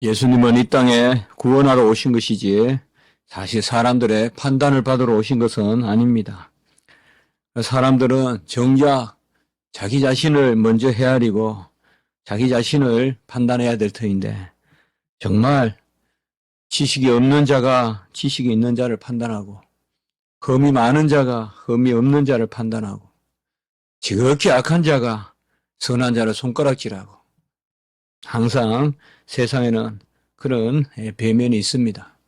예수님은 이 땅에 구원하러 오신 것이지 사실 사람들의 판단을 받으러 오신 것은 아닙니다. 사람들은 정작 자기 자신을 먼저 헤아리고 자기 자신을 판단해야 될 터인데 정말 지식이 없는 자가 지식이 있는 자를 판단하고 흠이 많은 자가 흠이 없는 자를 판단하고 지극히 악한 자가 선한 자를 손가락질하고 항상 세상에는 그런 배면이 있습니다.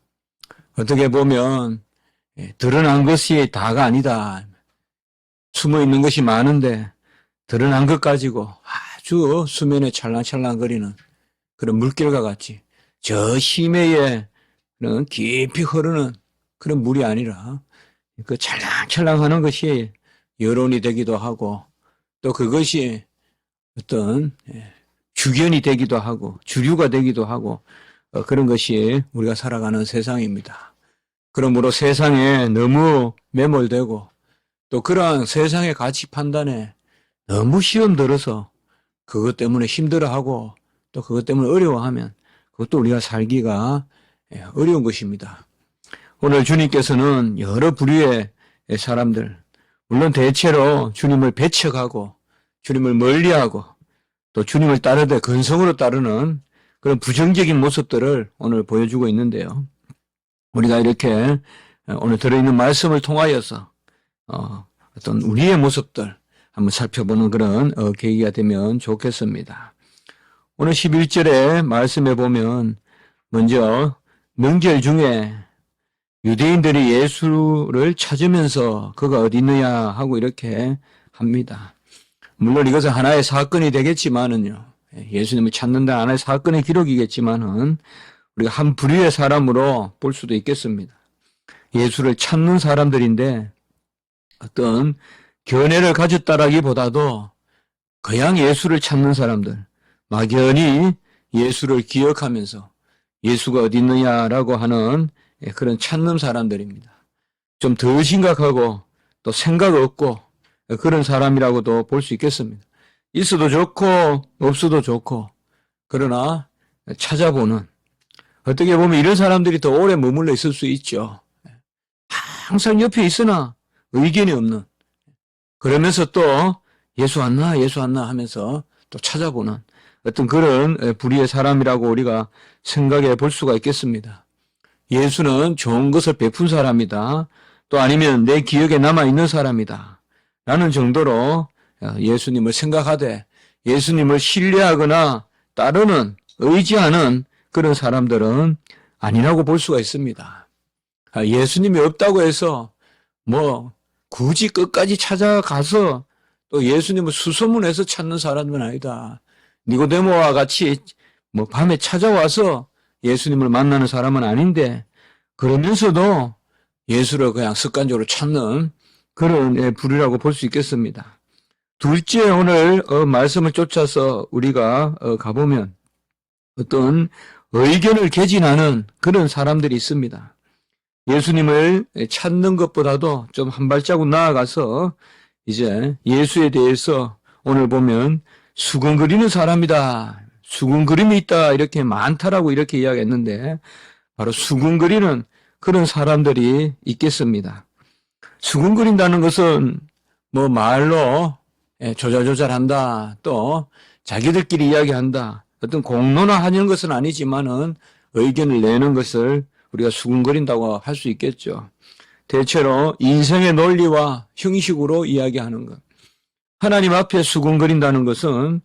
어떻게 보면 드러난 것이 다가 아니다. 숨어 있는 것이 많은데 드러난 것 가지고 아주 수면에 찰랑찰랑거리는 그런 물결과 같이 저 심해에 깊이 흐르는 그런 물이 아니라 그 찰랑찰랑하는 것이 여론이 되기도 하고 또 그것이 어떤 주견이 되기도 하고 주류가 되기도 하고 그런 것이 우리가 살아가는 세상입니다. 그러므로 세상에 너무 매몰되고 또 그러한 세상의 가치 판단에 너무 시험 들어서 그것 때문에 힘들어하고 또 그것 때문에 어려워하면 그것도 우리가 살기가 어려운 것입니다. 오늘 주님께서는 여러 부류의 사람들, 물론 대체로 주님을 배척하고 주님을 멀리하고 또 주님을 따르되 근성으로 따르는 그런 부정적인 모습들을 오늘 보여주고 있는데요. 우리가 이렇게 오늘 들어있는 말씀을 통하여서 어떤 우리의 모습들 한번 살펴보는 그런 계기가 되면 좋겠습니다. 오늘 11절에 말씀해 보면 먼저 명절 중에 유대인들이 예수를 찾으면서 그가 어디 있느냐 하고 이렇게 합니다. 물론 이것은 하나의 사건이 되겠지만은요. 예수님을 찾는 데 하나의 사건의 기록이겠지만은 우리가 한 부류의 사람으로 볼 수도 있겠습니다. 예수를 찾는 사람들인데 어떤 견해를 가졌다라기보다도 그냥 예수를 찾는 사람들, 막연히 예수를 기억하면서 예수가 어디 있느냐라고 하는 그런 찾는 사람들입니다. 좀 더 심각하고 또 생각 없고 그런 사람이라고도 볼 수 있겠습니다. 있어도 좋고 없어도 좋고 그러나 찾아보는 어떻게 보면 이런 사람들이 더 오래 머물러 있을 수 있죠. 항상 옆에 있으나 의견이 없는 그러면서 또 예수 왔나 예수 왔나 하면서 또 찾아보는 어떤 그런 불의의 사람이라고 우리가 생각해 볼 수가 있겠습니다. 예수는 좋은 것을 베푼 사람이다. 또 아니면 내 기억에 남아있는 사람이다. 라는 정도로 예수님을 생각하되 예수님을 신뢰하거나 따르는 의지하는 그런 사람들은 아니라고 볼 수가 있습니다. 예수님이 없다고 해서 뭐 굳이 끝까지 찾아가서 또 예수님을 수소문해서 찾는 사람은 아니다. 니고데모와 같이 뭐 밤에 찾아와서 예수님을 만나는 사람은 아닌데 그러면서도 예수를 그냥 습관적으로 찾는 그런 부류라고 볼 수 있겠습니다. 둘째, 오늘 말씀을 쫓아서 우리가 가보면 어떤 의견을 개진하는 그런 사람들이 있습니다. 예수님을 찾는 것보다도 좀 한 발자국 나아가서 이제 예수에 대해서 오늘 보면 수근거리는 사람이다. 수근거림이 있다. 이렇게 많다라고 이렇게 이야기했는데 바로 수근거리는 그런 사람들이 있겠습니다. 수근거린다는 것은 뭐 말로 조잘조잘한다. 또 자기들끼리 이야기한다. 어떤 공론화하는 것은 아니지만은 의견을 내는 것을 우리가 수근거린다고 할 수 있겠죠. 대체로 인생의 논리와 형식으로 이야기하는 것. 하나님 앞에 수근거린다는 것은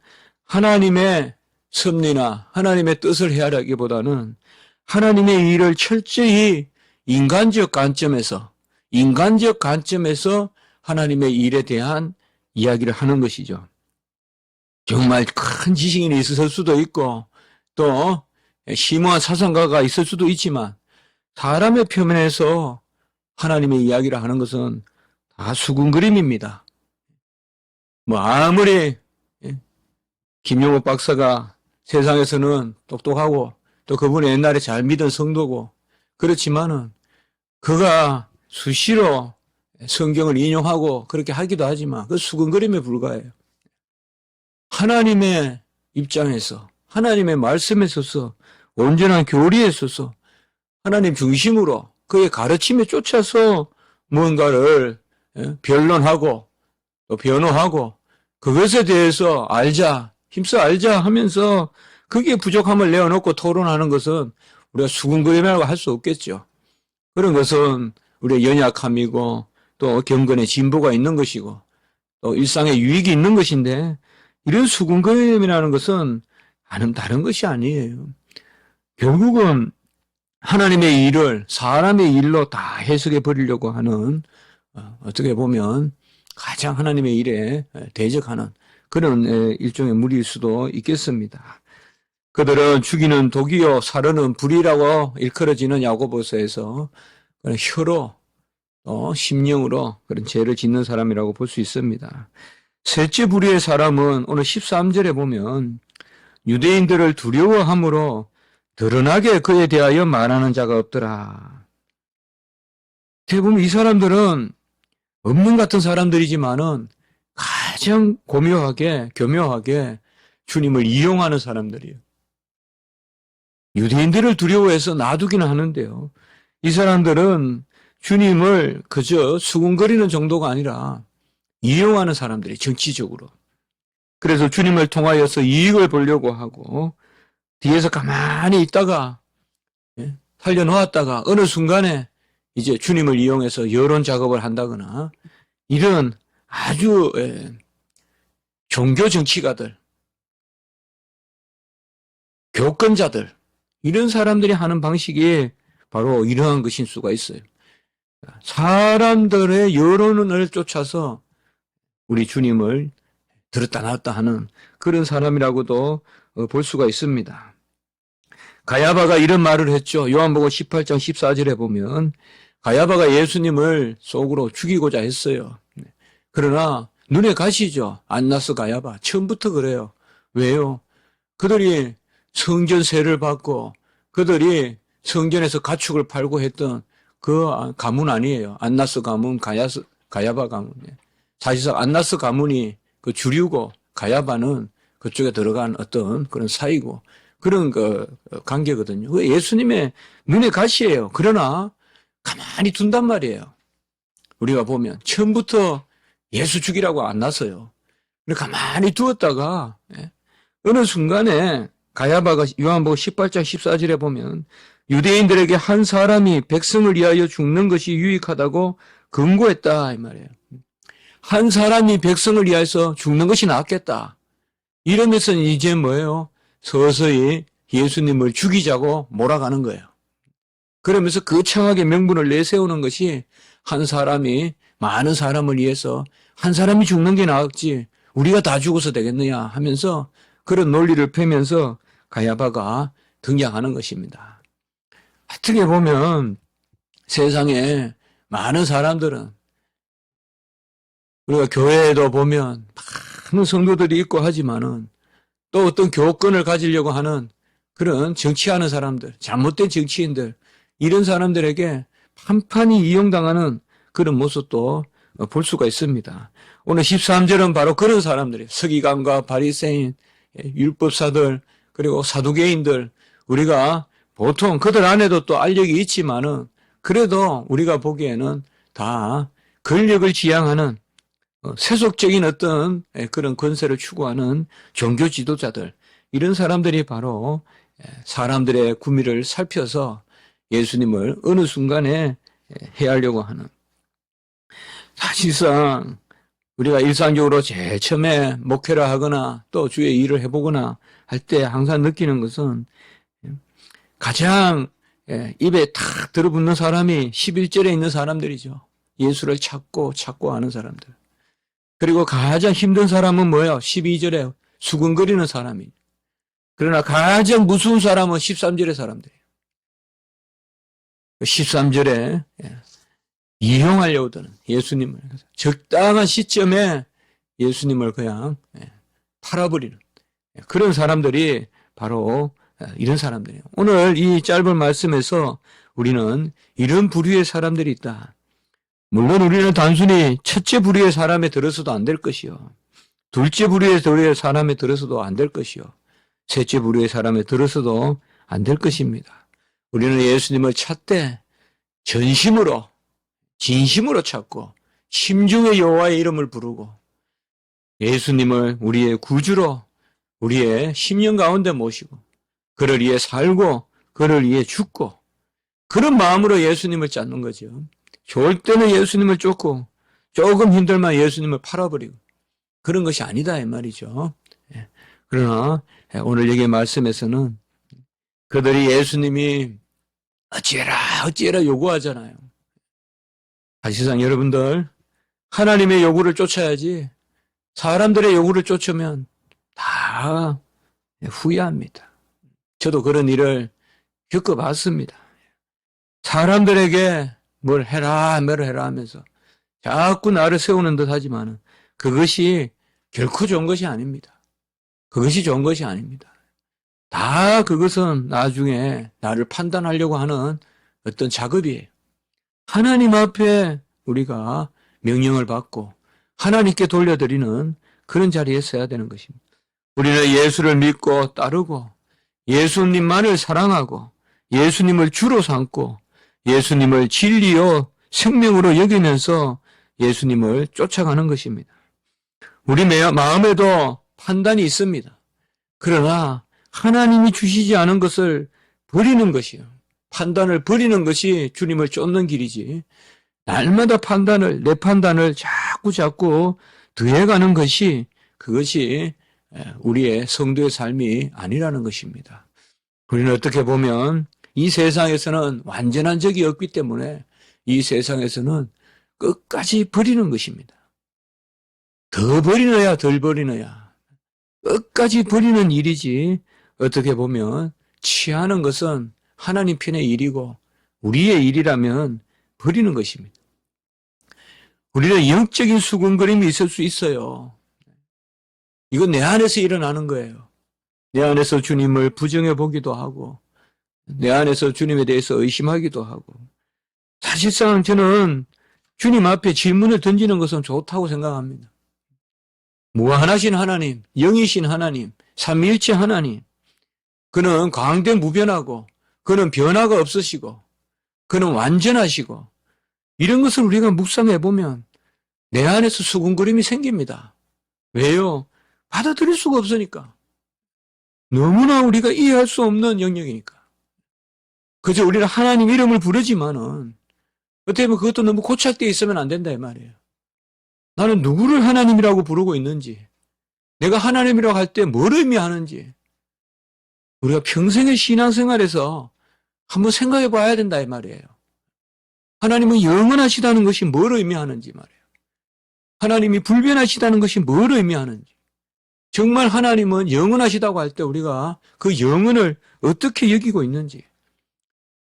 하나님의 섭리나 하나님의 뜻을 헤아리기보다는 하나님의 일을 철저히 인간적 관점에서 하나님의 일에 대한 이야기를 하는 것이죠. 정말 큰 지식인이 있을 수도 있고 또 심오한 사상가가 있을 수도 있지만 사람의 표면에서 하나님의 이야기를 하는 것은 다 수근거림입니다. 뭐 아무리 김용옥 박사가 세상에서는 똑똑하고 또 그분이 옛날에 잘 믿은 성도고 그렇지만은 그가 수시로 성경을 인용하고 그렇게 하기도 하지만 그 수근거림에 불과해요. 하나님의 입장에서 하나님의 말씀에 있어서 온전한 교리에 있어서 하나님 중심으로 그의 가르침에 쫓아서 무언가를 변론하고 또 변호하고 그것에 대해서 알자, 힘써 알자 하면서 그게 부족함을 내어놓고 토론하는 것은 우리가 수군거림이라고 할 수 없겠죠. 그런 것은 우리의 연약함이고 또 경건의 진보가 있는 것이고 또 일상의 유익이 있는 것인데 이런 수군거림이라는 것은 다른 것이 아니에요. 결국은 하나님의 일을 사람의 일로 다 해석해 버리려고 하는 어떻게 보면 가장 하나님의 일에 대적하는 그런 일종의 무리일 수도 있겠습니다. 그들은 죽이는 독이요 살르는 불이라고 일컬어지는 야고보서에서 혀로 심령으로 그런 죄를 짓는 사람이라고 볼 수 있습니다. 셋째 부류의 사람은 오늘 13절에 보면 유대인들을 두려워함으로 드러나게 그에 대하여 말하는 자가 없더라. 대부분 이 사람들은 없는 같은 사람들이지만은 가장 교묘하게 주님을 이용하는 사람들이에요. 유대인들을 두려워해서 놔두기는 하는데요. 이 사람들은 주님을 그저 수군거리는 정도가 아니라 이용하는 사람들이 정치적으로. 그래서 주님을 통하여서 이익을 보려고 하고 뒤에서 가만히 있다가 살려놓았다가 어느 순간에 이제 주님을 이용해서 여론 작업을 한다거나 이런 아주 종교 정치가들, 교권자들 이런 사람들이 하는 방식이 바로 이러한 것일 수가 있어요. 사람들의 여론을 쫓아서 우리 주님을 들었다 놨다 하는 그런 사람이라고도 볼 수가 있습니다. 가야바가 이런 말을 했죠. 요한복음 18장 14절에 보면 가야바가 예수님을 속으로 죽이고자 했어요. 그러나 눈에 가시죠. 안나스 가야바. 처음부터 그래요. 왜요? 그들이 성전 세를 받고 그들이 성전에서 가축을 팔고 했던 그 가문 아니에요. 안나스 가문, 가야바 가문. 사실상 안나스 가문이 그 주류고 가야바는 그쪽에 들어간 어떤 그런 사이고 그런 그 관계거든요. 그 예수님의 눈에 가시예요. 그러나 가만히 둔단 말이에요. 우리가 보면 처음부터 예수 죽이라고 안 났어요. 가만히 두었다가 어느 순간에 가야바가 요한복음 18장 14절에 보면 유대인들에게 한 사람이 백성을 위하여 죽는 것이 유익하다고 권고했다 이 말이에요. 한 사람이 백성을 위해서 죽는 것이 낫겠다. 이러면서 이제 뭐예요? 서서히 예수님을 죽이자고 몰아가는 거예요. 그러면서 거창하게 명분을 내세우는 것이 한 사람이 많은 사람을 위해서 한 사람이 죽는 게 나았지 우리가 다 죽어서 되겠느냐 하면서 그런 논리를 펴면서 가야바가 등장하는 것입니다. 어떻게 보면 세상에 많은 사람들은 우리가 교회에도 보면 많은 성도들이 있고 하지만은 또 어떤 교권을 가지려고 하는 그런 정치하는 사람들, 잘못된 정치인들 이런 사람들에게 판판이 이용당하는 그런 모습도 볼 수가 있습니다. 오늘 13절은 바로 그런 사람들이에요. 서기관과 바리새인, 율법사들 그리고 사두개인들 우리가 보통 그들 안에도 또 알력이 있지만은 그래도 우리가 보기에는 다 권력을 지향하는 세속적인 어떤 그런 권세를 추구하는 종교 지도자들 이런 사람들이 바로 사람들의 구미를 살펴서 예수님을 어느 순간에 해하려고 하는 사실상 우리가 일상적으로 제일 처음에 목회를 하거나 또 주의 일을 해보거나 할 때 항상 느끼는 것은 가장 입에 탁 들어붙는 사람이 11절에 있는 사람들이죠. 예수를 찾고 하는 사람들. 그리고 가장 힘든 사람은 뭐예요? 12절에 수근거리는 사람이. 그러나 가장 무서운 사람은 13절의 사람들이에요. 13절에 이용하려고 드는 예수님을 적당한 시점에 예수님을 그냥 팔아버리는 그런 사람들이 바로 이런 사람들이에요. 오늘 이 짧은 말씀에서 우리는 이런 부류의 사람들이 있다. 물론 우리는 단순히 첫째 부류의 사람에 들어서도 안 될 것이요. 둘째 부류의 사람에 들어서도 안 될 것이요. 셋째 부류의 사람에 들어서도 안 될 것입니다. 우리는 예수님을 찾되 전심으로, 진심으로 찾고 심중의 여호와의 이름을 부르고 예수님을 우리의 구주로 우리의 심령 가운데 모시고 그를 위해 살고 그를 위해 죽고 그런 마음으로 예수님을 찾는 거죠. 좋을 때는 예수님을 쫓고 조금 힘들면 예수님을 팔아버리고 그런 것이 아니다 이 말이죠. 그러나 오늘 여기 말씀에서는 그들이 예수님이 어찌해라 요구하잖아요. 사실상 여러분들 하나님의 요구를 쫓아야지 사람들의 요구를 쫓으면 다 후회합니다. 저도 그런 일을 겪어봤습니다. 사람들에게 뭘 해라 하면서 자꾸 나를 세우는 듯 하지만 그것이 결코 좋은 것이 아닙니다. 그것이 좋은 것이 아닙니다. 다 그것은 나중에 나를 판단하려고 하는 어떤 작업이에요. 하나님 앞에 우리가 명령을 받고 하나님께 돌려드리는 그런 자리에 서야 되는 것입니다. 우리는 예수를 믿고 따르고 예수님만을 사랑하고 예수님을 주로 삼고 예수님을 진리요 생명으로 여기면서 예수님을 쫓아가는 것입니다. 우리 마음에도 판단이 있습니다. 그러나 하나님이 주시지 않은 것을 버리는 것이요. 판단을 버리는 것이 주님을 쫓는 길이지. 날마다 내 판단을 자꾸 더해가는 것이 그것이 우리의 성도의 삶이 아니라는 것입니다. 우리는 어떻게 보면 이 세상에서는 완전한 적이 없기 때문에 이 세상에서는 끝까지 버리는 것입니다. 더 버리느냐 덜 버리느냐 끝까지 버리는 일이지 어떻게 보면 취하는 것은 하나님 편의 일이고 우리의 일이라면 버리는 것입니다. 우리는 영적인 수군거림이 있을 수 있어요. 이건 내 안에서 일어나는 거예요. 내 안에서 주님을 부정해 보기도 하고 내 안에서 주님에 대해서 의심하기도 하고 사실상 저는 주님 앞에 질문을 던지는 것은 좋다고 생각합니다. 무한하신 하나님, 영이신 하나님, 삼위일체 하나님 그는 광대무변하고 그는 변화가 없으시고 그는 완전하시고 이런 것을 우리가 묵상해 보면 내 안에서 수군거림이 생깁니다. 왜요? 받아들일 수가 없으니까. 너무나 우리가 이해할 수 없는 영역이니까. 그저 우리는 하나님 이름을 부르지만은 어떻게 보면 그것도 너무 고착되어 있으면 안 된다 이 말이에요. 나는 누구를 하나님이라고 부르고 있는지 내가 하나님이라고 할 때 뭘 의미하는지 우리가 평생의 신앙생활에서 한번 생각해 봐야 된다 이 말이에요. 하나님은 영원하시다는 것이 뭘 의미하는지 말이에요. 하나님이 불변하시다는 것이 뭘 의미하는지 정말 하나님은 영원하시다고 할 때 우리가 그 영원을 어떻게 여기고 있는지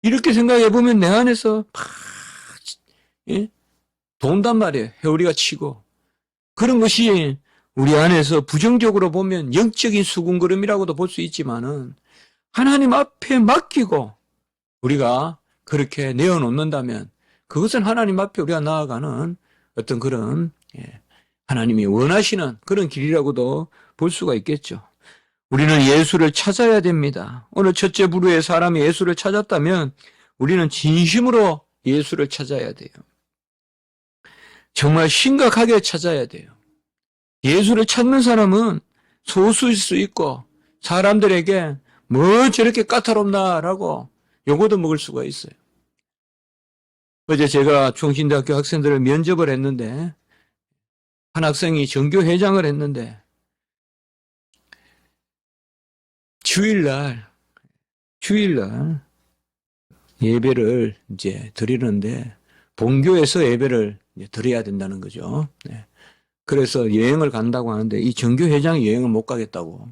이렇게 생각해 보면 내 안에서 막 돈단 말이에요. 회오리가 치고 그런 것이 우리 안에서 부정적으로 보면 영적인 수군거림이라고도 볼 수 있지만은 하나님 앞에 맡기고 우리가 그렇게 내어놓는다면 그것은 하나님 앞에 우리가 나아가는 어떤 그런 하나님이 원하시는 그런 길이라고도 볼 수가 있겠죠. 우리는 예수를 찾아야 됩니다. 오늘 첫째 부류의 사람이 예수를 찾았다면 우리는 진심으로 예수를 찾아야 돼요. 정말 심각하게 찾아야 돼요. 예수를 찾는 사람은 소수일 수 있고 사람들에게 뭐 저렇게 까다롭나라고 요거도 먹을 수가 있어요. 어제 제가 중신대학교 학생들을 면접을 했는데 한 학생이 전교회장을 했는데 주일날 예배를 이제 드리는데 본교에서 예배를 드려야 된다는 거죠. 그래서 여행을 간다고 하는데 이 전교회장이 여행을 못 가겠다고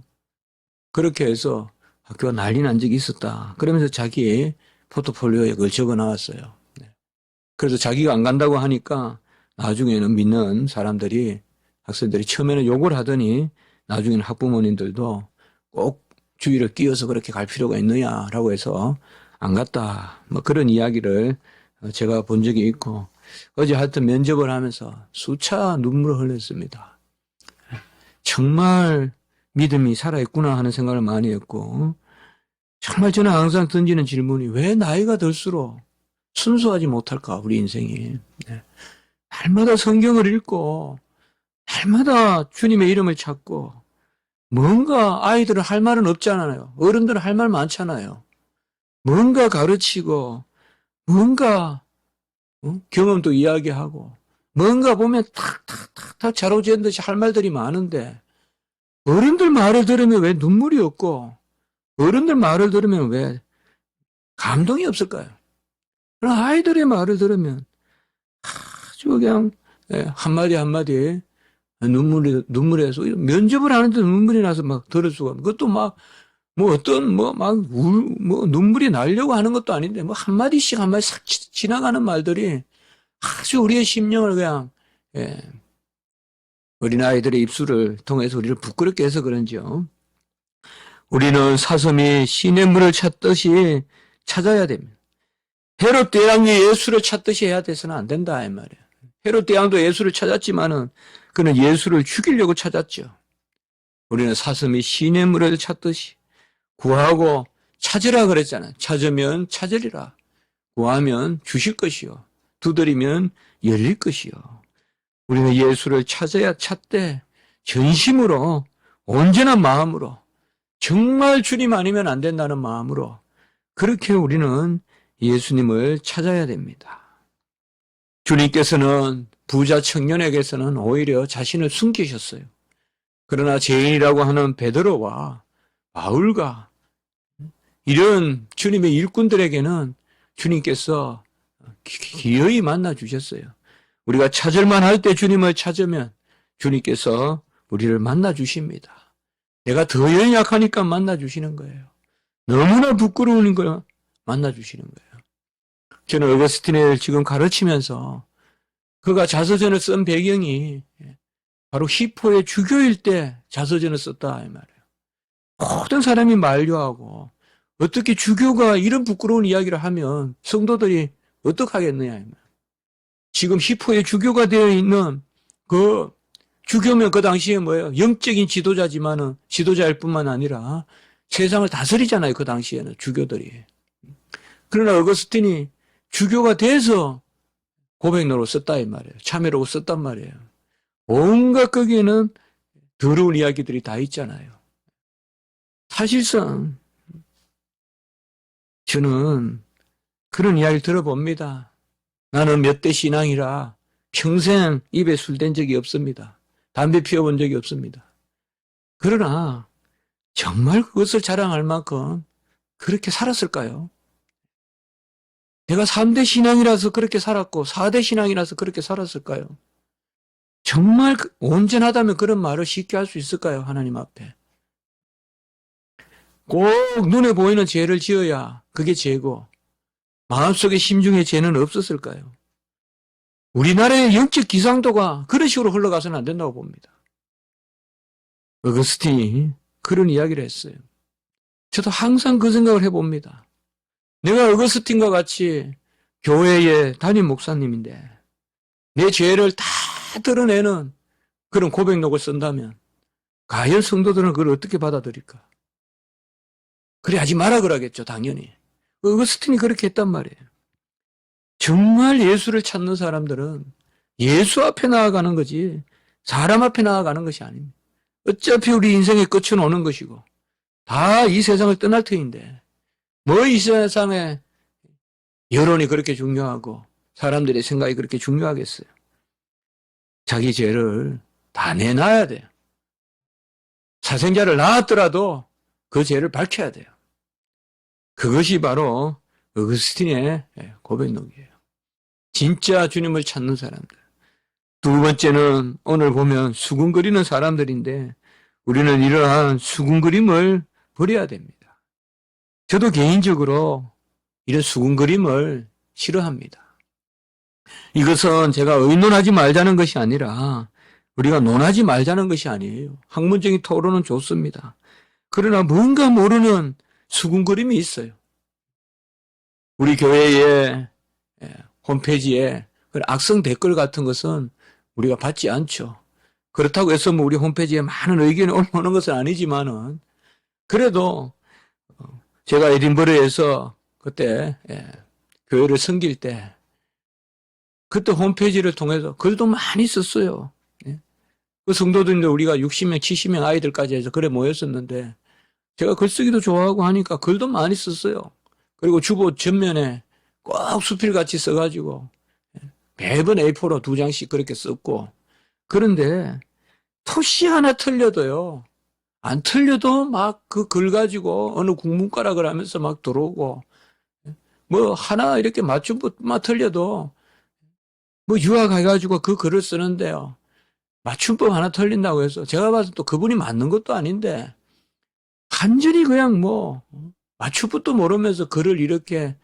그렇게 해서 학교가 난리 난 적이 있었다. 그러면서 자기 포트폴리오에 그걸 적어 나왔어요. 그래서 자기가 안 간다고 하니까 나중에는 믿는 사람들이 학생들이 처음에는 욕을 하더니 나중에는 학부모님들도 꼭 주의를 끼워서 그렇게 갈 필요가 있느냐라고 해서 안 갔다. 뭐 그런 이야기를 제가 본 적이 있고 어제 하여튼 면접을 하면서 수차 눈물을 흘렸습니다. 정말 믿음이 살아있구나 하는 생각을 많이 했고 정말 저는 항상 던지는 질문이 왜 나이가 들수록 순수하지 못할까, 우리 인생이. 네. 날마다 성경을 읽고, 날마다 주님의 이름을 찾고, 뭔가 아이들은 할 말은 없잖아요. 어른들은 할 말 많잖아요. 뭔가 가르치고, 뭔가 경험도 이야기하고, 뭔가 보면 탁탁탁탁 자로지은 듯이 할 말들이 많은데, 어른들 말을 들으면 왜 눈물이 없고, 어른들 말을 들으면 왜 감동이 없을까요? 그럼 아이들의 말을 들으면 아주 그냥 한마디 한마디 눈물에서 면접을 하는데 눈물이 나서 막 들을 수가 없는. 그것도 막 뭐 어떤 뭐 눈물이 나려고 하는 것도 아닌데 뭐 한마디씩 한마디 싹 지나가는 말들이 아주 우리의 심령을 그냥 어린아이들의 입술을 통해서 우리를 부끄럽게 해서 그런지요. 우리는 사슴이 시냇물을 찾듯이 찾아야 됩니다. 헤롯 대왕이 예수를 찾듯이 해야 돼서는 안 된다 이 말이에요. 헤롯 대왕도 예수를 찾았지만은 그는 예수를 죽이려고 찾았죠. 우리는 사슴이 시냇물을 찾듯이 구하고 찾으라 그랬잖아요. 찾으면 찾으리라. 구하면 주실 것이요. 두드리면 열릴 것이요. 우리는 예수를 찾되 전심으로 온전한 마음으로 정말 주님 아니면 안 된다는 마음으로 그렇게 우리는 예수님을 찾아야 됩니다. 주님께서는 부자 청년에게서는 오히려 자신을 숨기셨어요. 그러나 죄인이라고 하는 베드로와 바울과 이런 주님의 일꾼들에게는 주님께서 기어이 만나 주셨어요. 우리가 찾을만 할 때 주님을 찾으면 주님께서 우리를 만나 주십니다. 내가 더 연약하니까 만나 주시는 거예요. 너무나 부끄러운 걸 만나 주시는 거예요. 저는 어거스틴을 지금 가르치면서 그가 자서전을 쓴 배경이 바로 히포의 주교일 때 자서전을 썼다 이 말이에요. 모든 사람이 만류하고 어떻게 주교가 이런 부끄러운 이야기를 하면 성도들이 어떡하겠느냐 이 말이에요. 지금 히포의 주교가 되어 있는 그 주교면 그 당시에 뭐예요? 영적인 지도자지만은 지도자일 뿐만 아니라 세상을 다스리잖아요. 그 당시에는 주교들이. 그러나 어거스틴이 주교가 돼서 고백록을 썼다 이 말이에요. 참회록을 썼단 말이에요. 온갖 거기에는 더러운 이야기들이 다 있잖아요. 사실상 저는 그런 이야기를 들어봅니다. 나는 몇 대 신앙이라 평생 입에 술 댄 적이 없습니다. 담배 피워본 적이 없습니다. 그러나 정말 그것을 자랑할 만큼 그렇게 살았을까요? 내가 3대 신앙이라서 그렇게 살았고 4대 신앙이라서 그렇게 살았을까요? 정말 온전하다면 그런 말을 쉽게 할 수 있을까요? 하나님 앞에. 꼭 눈에 보이는 죄를 지어야 그게 죄고 마음속에 심중에 죄는 없었을까요? 우리나라의 영적 기상도가 그런 식으로 흘러가서는 안 된다고 봅니다. 어거스틴이 그런 이야기를 했어요. 저도 항상 그 생각을 해봅니다. 내가 어거스틴과 같이 교회의 담임 목사님인데 내 죄를 다 드러내는 그런 고백록을 쓴다면 과연 성도들은 그걸 어떻게 받아들일까? 그래 하지 마라 그러겠죠, 당연히. 어거스틴이 그렇게 했단 말이에요. 정말 예수를 찾는 사람들은 예수 앞에 나아가는 거지 사람 앞에 나아가는 것이 아닙니다. 어차피 우리 인생의 끝은 오는 것이고 다 이 세상을 떠날 터인데 뭐 이 세상에 여론이 그렇게 중요하고 사람들의 생각이 그렇게 중요하겠어요. 자기 죄를 다 내놔야 돼요. 사생자를 낳았더라도 그 죄를 밝혀야 돼요. 그것이 바로 어거스틴의 고백록이에요. 진짜 주님을 찾는 사람들. 두 번째는 오늘 보면 수군거리는 사람들인데 우리는 이러한 수군거림을 버려야 됩니다. 저도 개인적으로 이런 수군거림을 싫어합니다. 이것은 제가 의논하지 말자는 것이 아니라 우리가 논하지 말자는 것이 아니에요. 학문적인 토론은 좋습니다. 그러나 뭔가 모르는 수군거림이 있어요. 우리 교회의 홈페이지에 악성 댓글 같은 것은 우리가 받지 않죠. 그렇다고 해서 뭐 우리 홈페이지에 많은 의견이 올라오는 것은 아니지만은 그래도 제가 에딘버러에서 그때 교회를 섬길 때 그때 홈페이지를 통해서 글도 많이 썼어요. 예. 그 성도들인데 우리가 60명, 70명 아이들까지 해서 글에 모였었는데 제가 글쓰기도 좋아하고 하니까 글도 많이 썼어요. 그리고 주보 전면에 꼭 수필같이 써가지고 매번 A4로 2장씩 그렇게 썼고 그런데 토시 하나 틀려도요. 안 틀려도 막 그 글 가지고 어느 국문과락을 하면서 막 들어오고 뭐 하나 이렇게 맞춤법만 틀려도 뭐 유학해가지고 그 글을 쓰는데요. 맞춤법 하나 틀린다고 해서 제가 봐서 또 그분이 맞는 것도 아닌데 완전히 그냥 뭐 맞춤법도 모르면서 글을 이렇게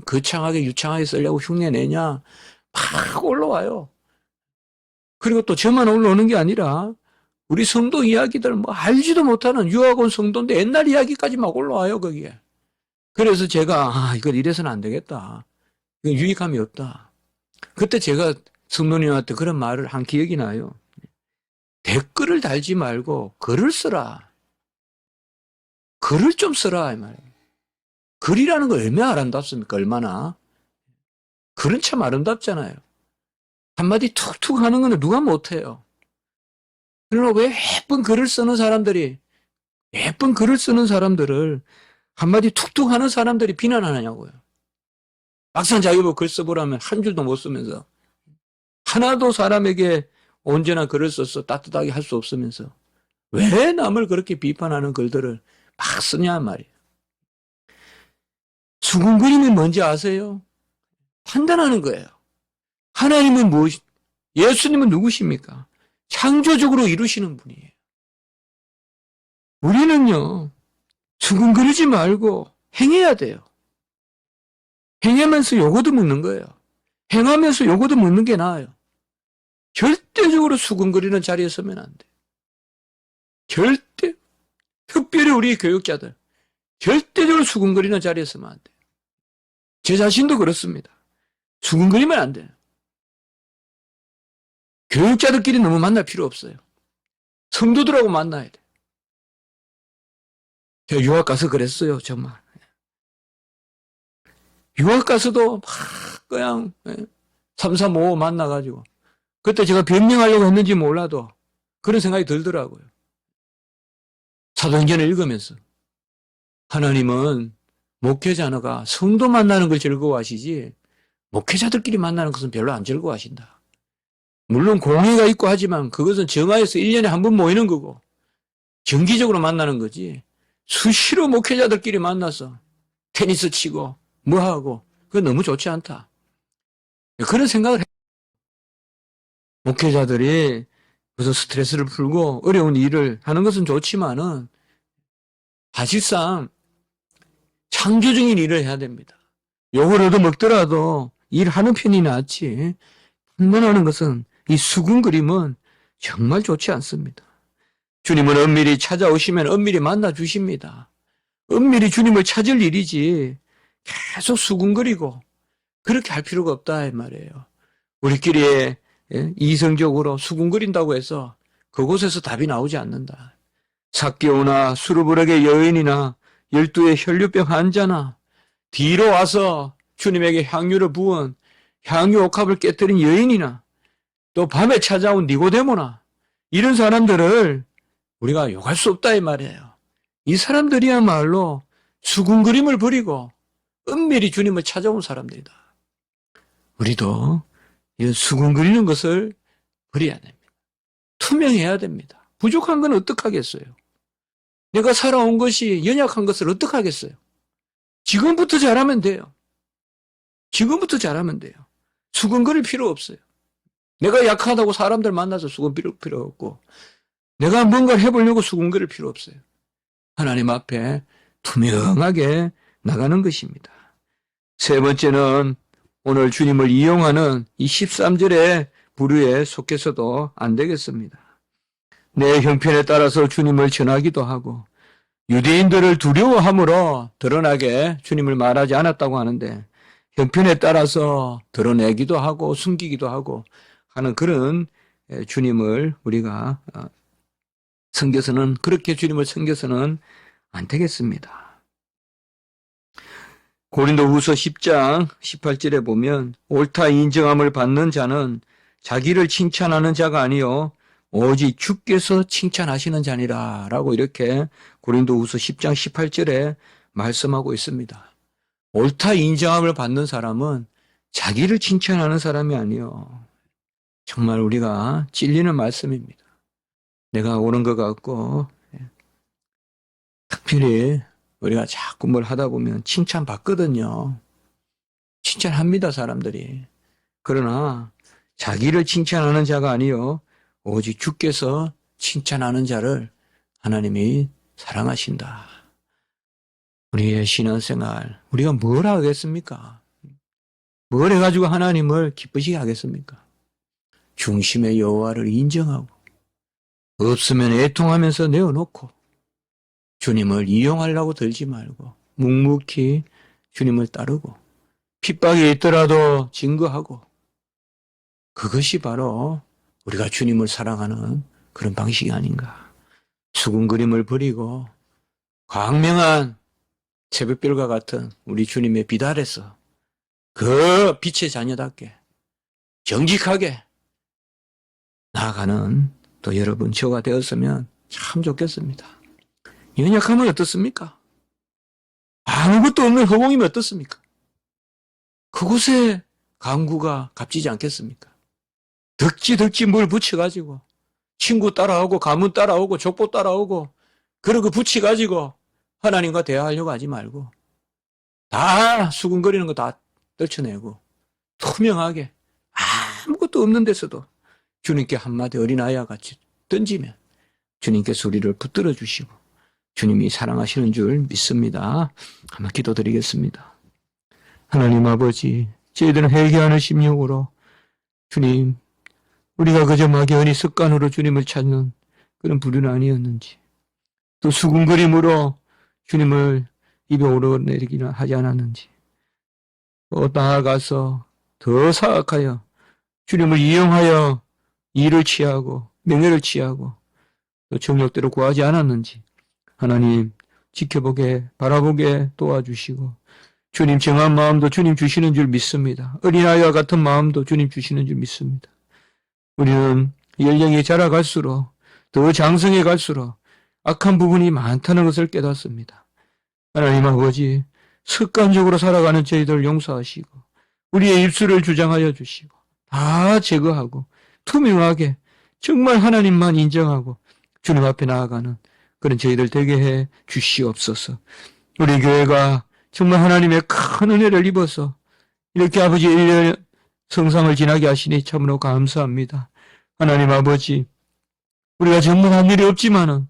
거창하게 유창하게 쓰려고 흉내내냐 막 올라와요. 그리고 또 저만 올라오는 게 아니라 우리 성도 이야기들 뭐 알지도 못하는 유학 온 성도인데 옛날 이야기까지 막 올라와요 거기에. 그래서 제가 이걸 이래서는 안 되겠다. 이거 유익함이 없다. 그때 제가 성도님한테 그런 말을 한 기억이 나요. 댓글을 달지 말고 글을 쓰라. 글을 좀 쓰라 이 말이에요. 글이라는 거 얼마나 아름답습니까? 얼마나. 글은 참 아름답잖아요. 한마디 툭툭 하는 거는 누가 못해요. 그러나 왜 예쁜 글을 쓰는 사람들이 예쁜 글을 쓰는 사람들을 한마디 툭툭 하는 사람들이 비난하느냐고요. 막상 자기 보고 글 써보라면 한 줄도 못 쓰면서 하나도 사람에게 언제나 글을 써서 따뜻하게 할 수 없으면서 왜 남을 그렇게 비판하는 글들을 막 쓰냐 말이에요. 수군그림이 뭔지 아세요? 판단하는 거예요. 하나님은 무엇이, 예수님은 누구십니까? 창조적으로 이루시는 분이에요. 우리는요, 수군거리지 말고 행해야 돼요. 행하면서 요거도 먹는 거예요. 행하면서 요거도 먹는 게 나아요. 절대적으로 수군거리는 자리에 서면 안 돼요. 절대, 특별히 우리 교육자들, 절대적으로 수군거리는 자리에 서면 안 돼요. 제 자신도 그렇습니다. 수군거리면 안 돼요. 교육자들끼리 너무 만날 필요 없어요. 성도들하고 만나야 돼요. 제가 유학 가서 그랬어요, 정말. 유학 가서도 막 그냥 3, 3, 5 만나가지고 그때 제가 변명하려고 했는지 몰라도 그런 생각이 들더라고요. 사도행전을 읽으면서 하나님은 목회자가 성도 만나는 걸 즐거워하시지 목회자들끼리 만나는 것은 별로 안 즐거워하신다. 물론 공회가 있고 하지만 그것은 정화에서 1년에 한 번 모이는 거고 정기적으로 만나는 거지 수시로 목회자들끼리 만나서 테니스 치고 뭐하고 그건 너무 좋지 않다. 그런 생각을 해요. 목회자들이 무슨 스트레스를 풀고 어려운 일을 하는 것은 좋지만은 사실상 창조적인 일을 해야 됩니다. 욕을 얻어먹더라도 일하는 편이 낫지 판단하는 것은 이 수군 그림은 정말 좋지 않습니다. 주님은 엄밀히 찾아오시면 엄밀히 만나 주십니다. 엄밀히 주님을 찾을 일이지 계속 수군거리고 그렇게 할 필요가 없다 이 말이에요. 우리끼리 이성적으로 수군거린다고 해서 그곳에서 답이 나오지 않는다. 삭개오나 수르브락의 여인이나 12의 혈류병 환자나 뒤로 와서 주님에게 향유를 부은 향유 옥합을 깨뜨린 여인이나 또 밤에 찾아온 니고데모나 이런 사람들을 우리가 욕할 수 없다 이 말이에요. 이 사람들이야말로 수군거림을 버리고 은밀히 주님을 찾아온 사람들이다. 우리도 이 수군거리는 것을 버려야 됩니다. 투명해야 됩니다. 부족한 건 어떡하겠어요? 내가 살아온 것이 연약한 것을 어떡하겠어요? 지금부터 잘하면 돼요. 지금부터 잘하면 돼요. 수군거릴 필요 없어요. 내가 약하다고 사람들 만나서 수군거릴 필요 없고 내가 뭔가를 해보려고 수군거릴 필요 없어요. 하나님 앞에 투명하게 나가는 것입니다. 세 번째는 오늘 주님을 이용하는 이 13절의 부류에 속해서도 안 되겠습니다. 내 형편에 따라서 주님을 전하기도 하고 유대인들을 두려워함으로 드러나게 주님을 말하지 않았다고 하는데 형편에 따라서 드러내기도 하고 숨기기도 하고 하는 그런 주님을 우리가 섬겨서는 그렇게 주님을 섬겨서는 안 되겠습니다. 고린도후서 10장 18절에 보면 옳다 인정함을 받는 자는 자기를 칭찬하는 자가 아니요 오직 주께서 칭찬하시는 자니라 라고 이렇게 고린도후서 10장 18절에 말씀하고 있습니다. 옳다 인정함을 받는 사람은 자기를 칭찬하는 사람이 아니요. 정말 우리가 찔리는 말씀입니다. 내가 옳은 것 같고 특별히 우리가 자꾸 뭘 하다 보면 칭찬받거든요. 칭찬합니다, 사람들이. 그러나 자기를 칭찬하는 자가 아니요 오직 주께서 칭찬하는 자를 하나님이 사랑하신다. 우리의 신앙생활, 우리가 뭘 하겠습니까? 뭘 해가지고 하나님을 기쁘시게 하겠습니까? 중심의 여호와를 인정하고 없으면 애통하면서 내어놓고 주님을 이용하려고 들지 말고 묵묵히 주님을 따르고 핍박이 있더라도 증거하고 그것이 바로 우리가 주님을 사랑하는 그런 방식이 아닌가. 수군거림을 버리고 광명한 새벽별과 같은 우리 주님의 빛 아래서 그 빛의 자녀답게 정직하게 나아가는 또 여러분 저가 되었으면 참 좋겠습니다. 연약하면 어떻습니까? 아무것도 없는 허공이면 어떻습니까? 그곳에 강구가 값지지 않겠습니까? 덕지 물 붙여가지고 친구 따라오고 가문 따라오고 족보 따라오고 그러고 붙여가지고 하나님과 대화하려고 하지 말고 다 수군거리는 거 다 떨쳐내고 투명하게 아무것도 없는 데서도 주님께 한마디 어린아이와 같이 던지면 주님께서 우리를 붙들어 주시고 주님이 사랑하시는 줄 믿습니다. 한번 기도드리겠습니다. 하나님 아버지, 저희들은 회개하는 심령으로 주님, 우리가 그저 막연히 습관으로 주님을 찾는 그런 부류는 아니었는지 또 수군거림으로 주님을 입에 오르내리기나 하지 않았는지 또 나아가서 더 사악하여 주님을 이용하여 일을 취하고 명예를 취하고 또 정욕대로 구하지 않았는지 하나님 지켜보게 바라보게 도와주시고 주님 정한 마음도 주님 주시는 줄 믿습니다. 어린아이와 같은 마음도 주님 주시는 줄 믿습니다. 우리는 연령이 자라갈수록 더 장성해 갈수록 악한 부분이 많다는 것을 깨닫습니다. 하나님 아버지 습관적으로 살아가는 저희들 용서하시고 우리의 입술을 주장하여 주시고 다 제거하고 투명하게 정말 하나님만 인정하고 주님 앞에 나아가는 그런 저희들 되게 해 주시옵소서. 우리 교회가 정말 하나님의 큰 은혜를 입어서 이렇게 아버지 1년 성상을 지나게 하시니 참으로 감사합니다. 하나님 아버지 우리가 정말 한 일이 없지만은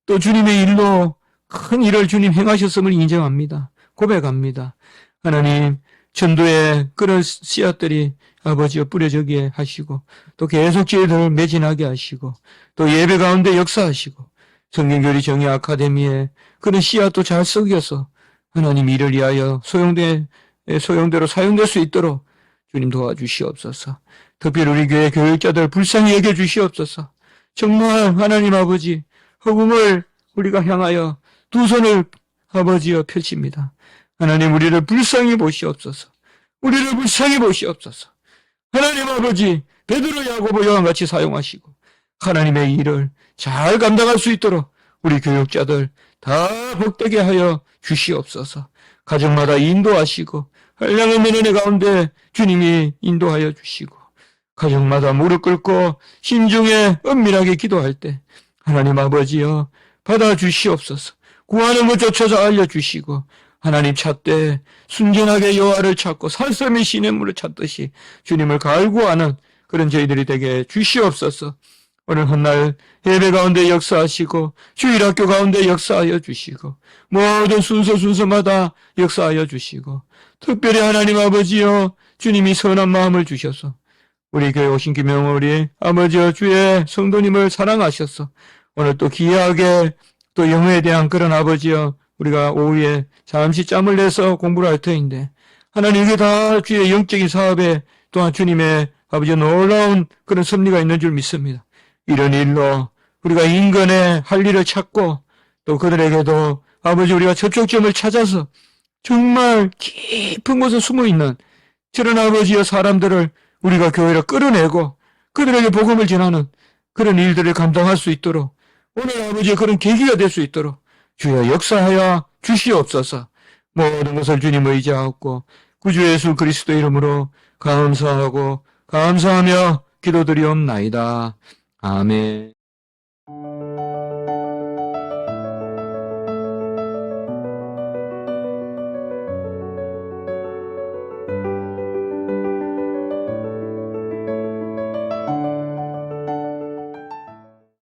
또 주님의 일로 큰 일을 주님 행하셨음을 인정합니다. 고백합니다. 하나님 전도에 그런 씨앗들이 아버지여 뿌려지게 하시고 또 계속 저희들을 매진하게 하시고 또 예배 가운데 역사하시고 성경교리 정의 아카데미에 그런 씨앗도 잘 썩여서 하나님 일을 위하여 소용대로 사용될 수 있도록 주님 도와주시옵소서. 특별히 우리 교회 교육자들 불쌍히 여겨주시옵소서. 정말 하나님 아버지 허공을 우리가 향하여 두 손을 아버지여 펼칩니다. 하나님 우리를 불쌍히 보시옵소서. 우리를 불쌍히 보시옵소서. 하나님 아버지 베드로 야고보 요한같이 사용하시고 하나님의 일을 잘 감당할 수 있도록 우리 교육자들 다 복되게 하여 주시옵소서. 가정마다 인도하시고 한량의 은혜 가운데 주님이 인도하여 주시고 가정마다 무릎 꿇고 신중에 은밀하게 기도할 때 하나님 아버지여 받아주시옵소서. 구하는 것조차도 알려주시고 하나님 찾되 순전하게 여호와를 찾고 살섬의 시냇물을 찾듯이 주님을 갈구하는 그런 저희들이 되게 주시옵소서. 오늘 훗날 예배 가운데 역사하시고 주일학교 가운데 역사하여 주시고 모든 순서마다 역사하여 주시고 특별히 하나님 아버지여 주님이 선한 마음을 주셔서 우리 교회 오신 김영월이 아버지여 주의 성도님을 사랑하셔서 오늘 또 귀하게 또 영어에 대한 그런 아버지여 우리가 오후에 잠시 짬을 내서 공부를 할 터인데 하나님 이게 다 주의 영적인 사업에 또한 주님의 아버지 놀라운 그런 섭리가 있는 줄 믿습니다. 이런 일로 우리가 인간의 할 일을 찾고 또 그들에게도 아버지 우리가 접촉점을 찾아서 정말 깊은 곳에 숨어있는 저런 아버지와 사람들을 우리가 교회로 끌어내고 그들에게 복음을 전하는 그런 일들을 감당할 수 있도록 오늘 아버지의 그런 계기가 될 수 있도록 주여 역사하여 주시옵소서. 모든 것을 주님 의지하옵고 구주 예수 그리스도 이름으로 감사하고 감사하며 기도드리옵나이다. 아멘.